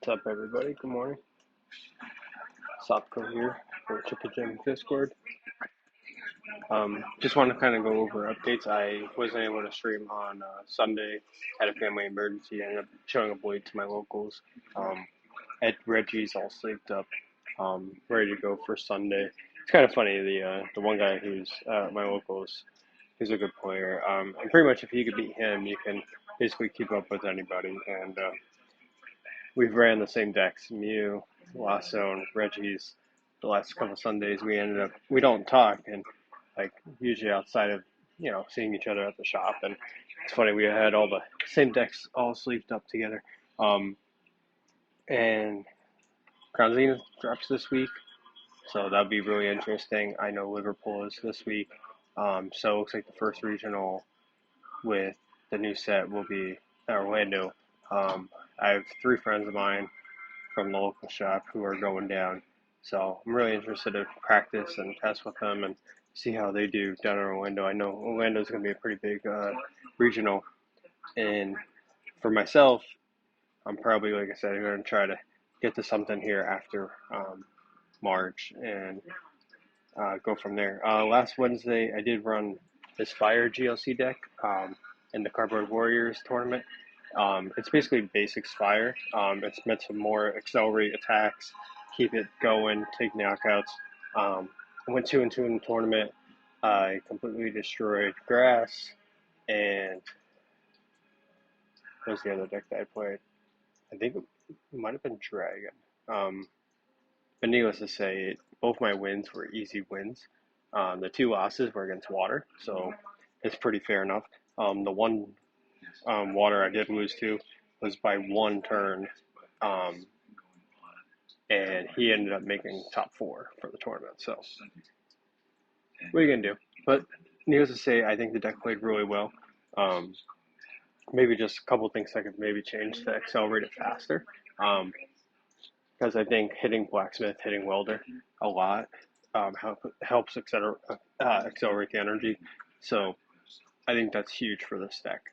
What's up, everybody? Good morning. Sopko here for Triple Gem Discord. Just want to kind of go over updates. I wasn't able to stream on Sunday. Had a family emergency. I ended up showing up late to my locals. At Reggie's all sleeped up, ready to go for Sunday. It's kind of funny. The one guy who's my locals, he's a good player. And pretty much if you could beat him, you can basically keep up with anybody. And we've ran the same decks, Mew, Lost Zone, Reggie's. The last couple Sundays, we don't talk, and like usually outside of seeing each other at the shop. And it's funny, we had all the same decks all sleeved up together. And Crown Zenith drops this week, so that'll be really interesting. I know Liverpool is this week, so it looks like the first regional with the new set will be Orlando. I have 3 friends of mine from the local shop who are going down, so I'm really interested to practice and test with them and see how they do down in Orlando. I know Orlando's going to be a pretty big regional, and for myself, I'm probably, like I said, going to try to get to something here after March and go from there. Last Wednesday, I did run this Fire GLC deck in the Cardboard Warriors tournament. It's basically basics Fire. It's meant to more accelerate attacks, keep it going, take knockouts. I went 2-2 in the tournament. I completely destroyed Grass, and what was the other deck that I played? I think it might have been Dragon. But needless to say, both my wins were easy wins. The 2 losses were against Water, so it's pretty fair enough. The one Water I did lose to was by 1 turn, and he ended up making top 4 for the tournament. So what are you gonna do? But needless to say, I think the deck played really well. Maybe just a couple things I could maybe change to accelerate it faster. Because I think hitting Blacksmith, hitting Welder a lot helps accelerate the energy. So I think that's huge for this deck.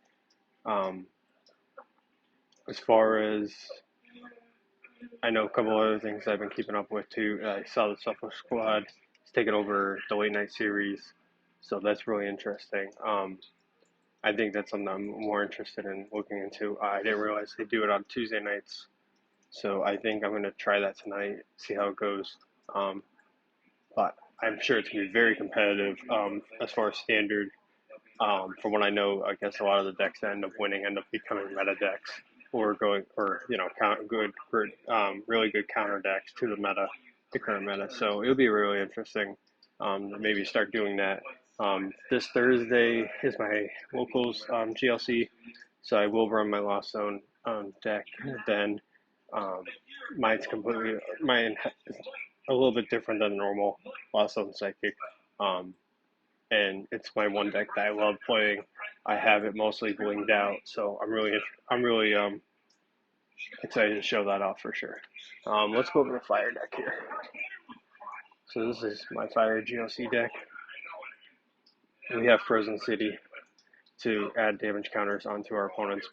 As far as I know, a couple other things I've been keeping up with too. I saw the Suffolk Squad is taking over the late night series, so that's really interesting. I think that's something I'm more interested in looking into. I didn't realize they do it on Tuesday nights, so I think I'm going to try that tonight, see how it goes. But I'm sure it's going to be very competitive as far as standard. From what I know, I guess a lot of the decks that end up winning end up becoming meta decks or really good counter decks to the current meta. So it'll be really interesting to maybe start doing that. This Thursday is my locals GLC, so I will run my Lost Zone deck then. Mine is a little bit different than normal Lost Zone Psychic, and it's my one deck that I love playing. I have it mostly blinged out, so I'm really excited to show that off for sure. Let's go over the Fire deck here. So this is my Fire GLC deck. We have Frozen City to add damage counters onto our opponent's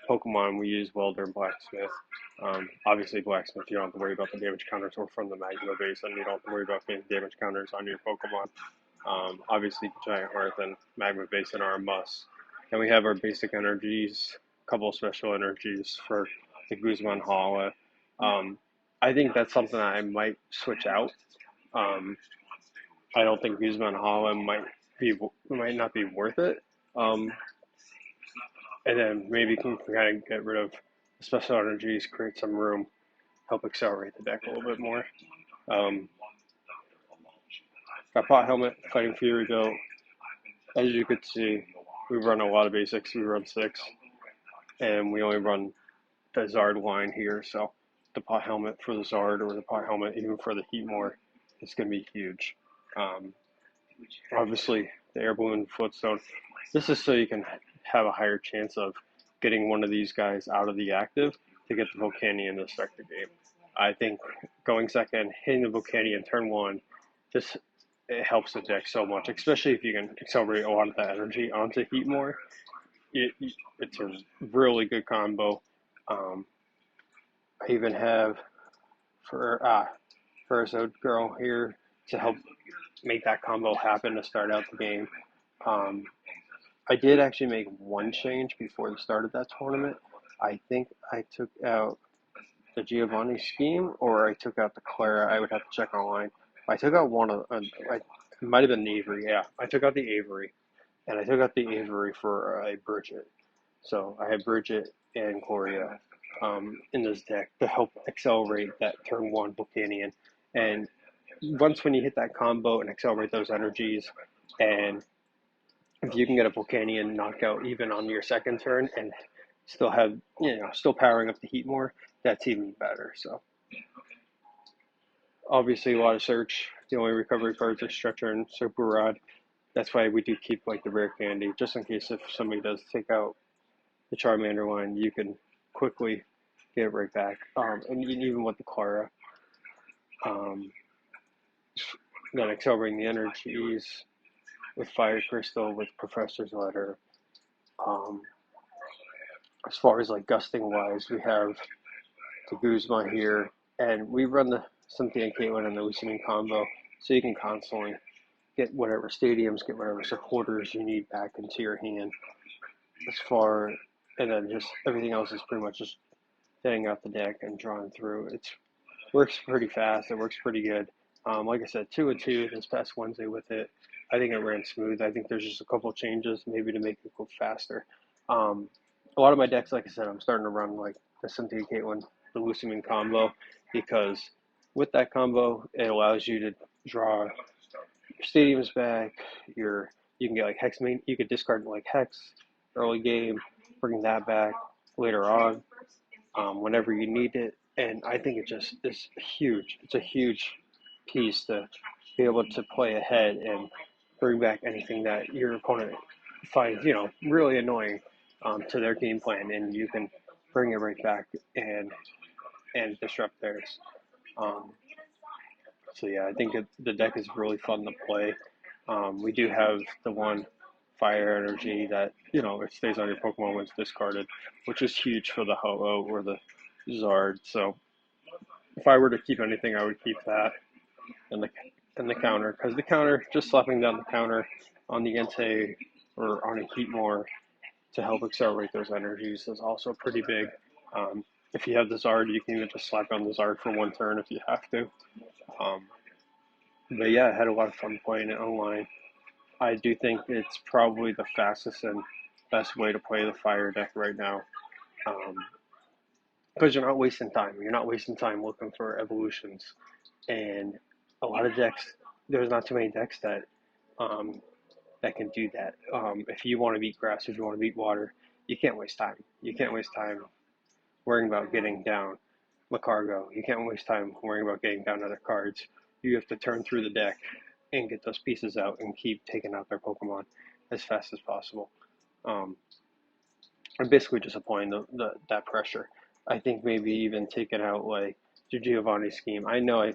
Pokemon. We use Welder and Blacksmith. Obviously, Blacksmith, you don't have to worry about the damage counters, or from the Magma base, and you don't have to worry about getting damage counters on your Pokemon. Obviously, Giant Hearth and Magma Basin are a must. Then we have our basic energies, a couple of special energies for the Guzman Hala. I think that's something that I might switch out. I don't think Guzman Hala might not be worth it. And then maybe can kind of get rid of the special energies, create some room, help accelerate the deck a little bit more. Got Pot Helmet, Fighting Fury Belt. As you could see, we run a lot of basics. We run 6, and we only run the Zard line here. So the Pot Helmet for the Zard, or the Pot Helmet even for the Heatmore, is going to be huge. Obviously, the Air Balloon, Footstone. This is so you can have a higher chance of getting one of these guys out of the active to get the Volcanion to start the game. I think going second, hitting the Volcanion turn 1, it helps the deck so much, especially if you can accelerate a lot of that energy onto Heatmore. It's a really good combo. I even have for a girl here to help make that combo happen to start out the game. Um, I did actually make one change before the start of that tournament. I think I took out the Giovanni scheme, or I took out the Clara. I would have to check online. I took out one of, it might have been the Avery. Yeah, I took out the Avery, and I took out the Avery for a Bridget. So I had Bridget and Gloria in this deck to help accelerate that turn one Volcanion. And once when you hit that combo and accelerate those energies, and if you can get a Volcanion knockout even on your second turn and still have, still powering up the heat more, that's even better. So obviously a lot of search. The only recovery cards are Stretcher and Super Rod. That's why we do keep like the rare candy, just in case if somebody does take out the Charmander line, you can quickly get it right back. And even with the Clara, um, then accelerating the energies with Fire Crystal, with Professor's Letter. Um, as far as like gusting wise, we have the Guzma here, and we run the Cynthia and Caitlin and the Lucian combo, so you can constantly get whatever stadiums, get whatever supporters you need back into your hand. As far, and then just everything else is pretty much just getting out the deck and drawing through. It works pretty fast. It works pretty good. Like I said, 2-2 this past Wednesday with it. I think it ran smooth. I think there's just a couple changes maybe to make it go faster. A lot of my decks, like I said, I'm starting to run like the Cynthia Caitlin, the Lucian combo, because with that combo, it allows you to draw your stadiums back. You can get like Hex main. You could discard like Hex early game, bring that back later on, whenever you need it. And I think it just is huge. It's a huge piece to be able to play ahead and bring back anything that your opponent finds, really annoying to their game plan, and you can bring it right back and disrupt theirs. Um, so yeah, I think the deck is really fun to play. We do have the one fire energy that it stays on your Pokemon when it's discarded, which is huge for the Ho-Oh or the Zard. So if I were to keep anything, I would keep that and the counter, because the counter, just slapping down the counter on the Entei or on a Heatmore to help accelerate those energies is also pretty big. If you have the Zard, you can even just slap on the Zard for one turn if you have to. Um, but yeah, I had a lot of fun playing it online. I do think it's probably the fastest and best way to play the fire deck right now. Because you're not wasting time. You're not wasting time looking for evolutions. And a lot of decks, there's not too many decks um, that can do that. If you want to beat grass, if you want to beat water, you can't waste time. You can't waste time worrying about getting down Macargo. You can't waste time worrying about getting down other cards. You have to turn through the deck and get those pieces out and keep taking out their Pokemon as fast as possible. And basically just applying that pressure. I think maybe even taking out like the Giovanni scheme. I know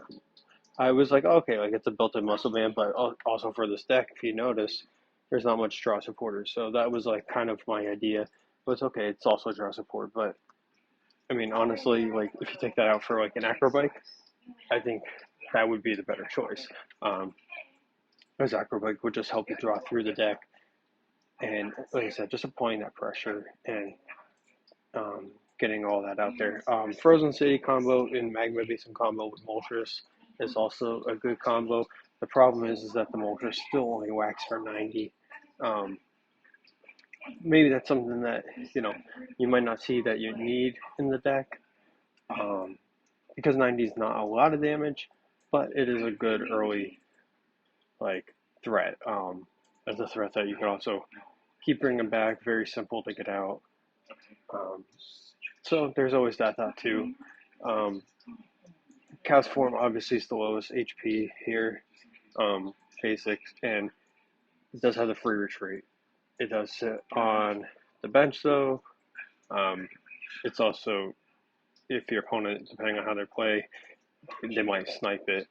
I was like, okay, like it's a built-in muscle band, but also for this deck, if you notice, there's not much draw supporters. So that was like kind of my idea. But it's okay, it's also draw support. But I mean, honestly, like if you take that out for like an acrobike, I think that would be the better choice. As acrobike would just help you draw through the deck, and like I said, just applying that pressure and getting all that out there. Frozen City combo and Magma Basin combo with Moltres is also a good combo. The problem is that the Moltres still only whacks for 90. Maybe that's something that you might not see that you need in the deck, because 90 is not a lot of damage, but it is a good early like threat. As a threat that you can also keep bringing back. Very simple to get out. Um, so there's always that thought too. Um, Castform obviously is the lowest HP here, basics, and it does have the free retreat. It does sit on the bench though. Um, it's also, if your opponent, depending on how they play, they might snipe it.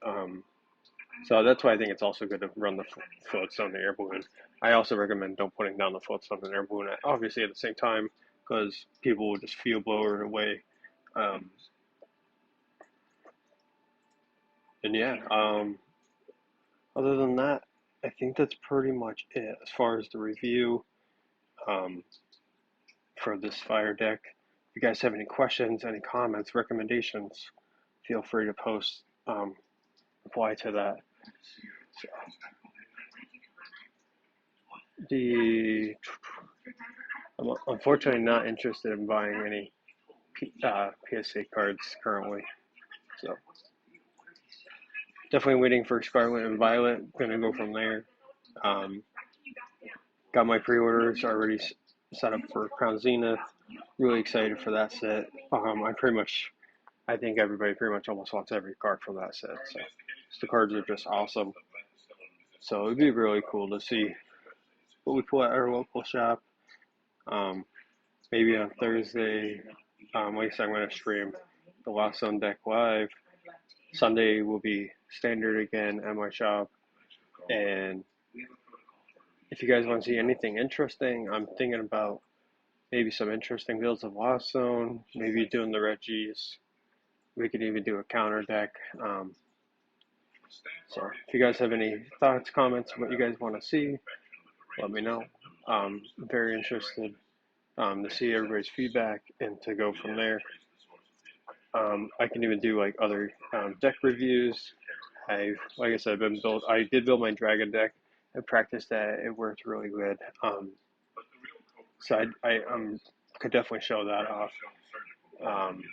So that's why I think it's also good to run the floats on the air balloon. I also recommend don't putting down the floats on the air balloon, obviously at the same time, because people will just feel blown away. Um, And yeah, other than that, I think that's pretty much it as far as the review um, for this fire deck. If you guys have any questions, any comments, recommendations, feel free to post, reply to that. So the I'm unfortunately not interested in buying any PSA cards currently. So definitely waiting for Scarlet and Violet. Gonna go from there. Um, got my pre-orders already set up for Crown Zenith. Really excited for that set. I think everybody pretty much almost wants every card from that set. So the cards are just awesome. So it'd be really cool to see what we pull at our local shop. Um, maybe on Thursday, like I said, I'm going to stream the Lost Zone deck live. Sunday will be standard again at my shop. And if you guys want to see anything interesting, I'm thinking about maybe some interesting builds of Lost Zone, maybe doing the Reggies. We could even do a counter deck. So if you guys have any thoughts, comments, what you guys want to see, let me know. I'm very interested to see everybody's feedback and to go from there. I can even do like other deck reviews. Like I said, I did build my dragon deck. I practiced that. It worked really good. So I could definitely show that off. Um,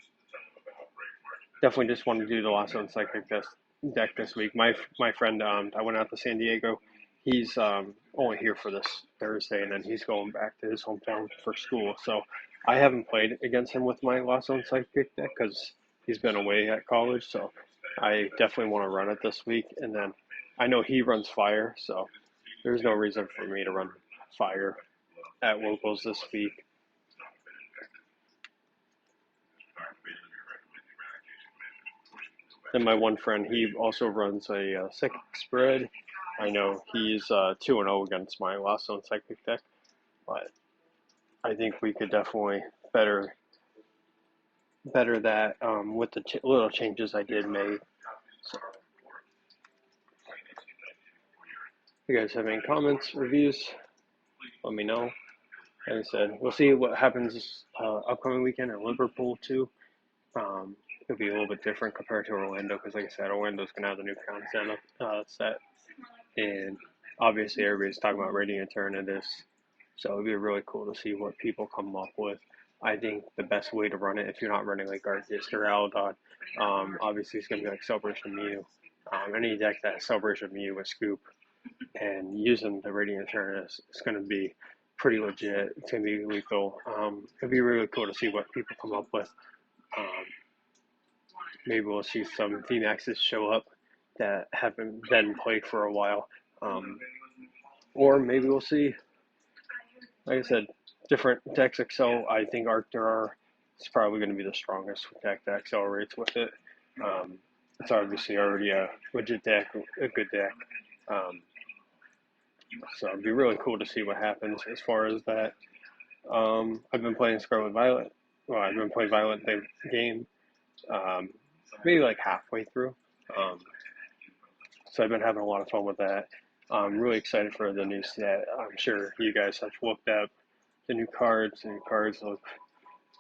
Definitely just want to do the Lost Zone Psychic deck this week. My friend, I went out to San Diego. He's only here for this Thursday, and then he's going back to his hometown for school. So I haven't played against him with my Lost Zone Psychic deck because he's been away at college. So I definitely want to run it this week. And then I know he runs Fire, so there's no reason for me to run Fire at locals this week. Then my one friend, he also runs a psychic spread. I know he's 2-0 against my Lost Zone psychic deck, but I think we could definitely better that with the little changes I did make. So, if you guys have any comments, reviews, let me know. Like I said, we'll see what happens upcoming weekend in Liverpool too. It'll be a little bit different compared to Orlando because, like I said, Orlando's gonna have the new Crown Zenith set, and obviously everybody's talking about Radiant Eternatus, so it'd be really cool to see what people come up with. I think the best way to run it, if you're not running like Arceus or Aldon, obviously it's gonna be like Celebration Mew. Any deck that has Celebration Mew with Scoop and using the Radiant Eternatus is gonna be pretty legit. It's gonna be lethal. It'd be really cool to see what people come up with. Um, Maybe we'll see some VMAXs show up that haven't been played for a while. Or maybe we'll see, like I said, different decks excel. I think Arctur is probably going to be the strongest deck that accelerates with it. It's obviously already a legit deck, a good deck. Um, so it'd be really cool to see what happens as far as that. I've been playing Scarlet Violet. Well, I've been playing Violet the game, um, maybe like halfway through. Um, so I've been having a lot of fun with that. I'm really excited for the new set. I'm sure you guys have looked up the new cards. The new cards look,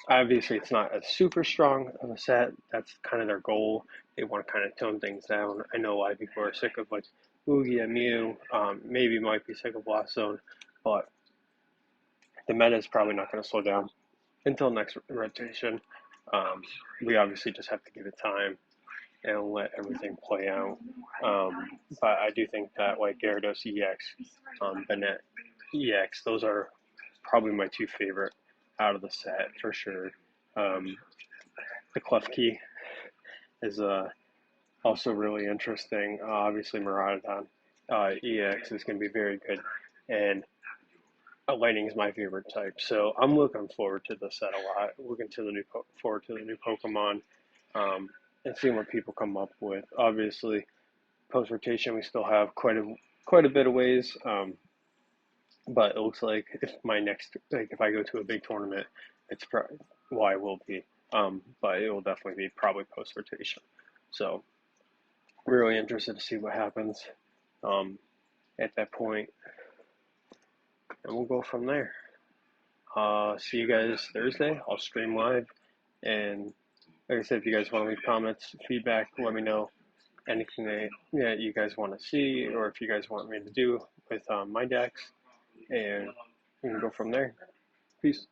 obviously it's not as super strong of a set. That's kind of their goal. They want to kind of tone things down. I know a lot of people are sick of like Oogie and Mew. Maybe might be sick of Blast Zone, but the meta is probably not going to slow down until next rotation. We obviously just have to give it time and let everything play out. But I do think that like Gyarados EX, Bennett EX, those are probably my two favorite out of the set for sure. Um, the Klefki is also really interesting. Obviously, Miraidon EX is going to be very good, and Lightning is my favorite type. So I'm looking forward to the set a lot. Looking to the forward to the new Pokemon. And seeing what people come up with. Obviously, post rotation we still have quite a bit of ways, but it looks like if I go to a big tournament, it's probably I will be, but it will definitely be probably post rotation. So really interested to see what happens um, at that point, and we'll go from there. See you guys Thursday. I'll stream live, and like I said, if you guys want to leave comments, feedback, let me know. Anything that you guys want to see, or if you guys want me to do with my decks, and we can go from there. Peace.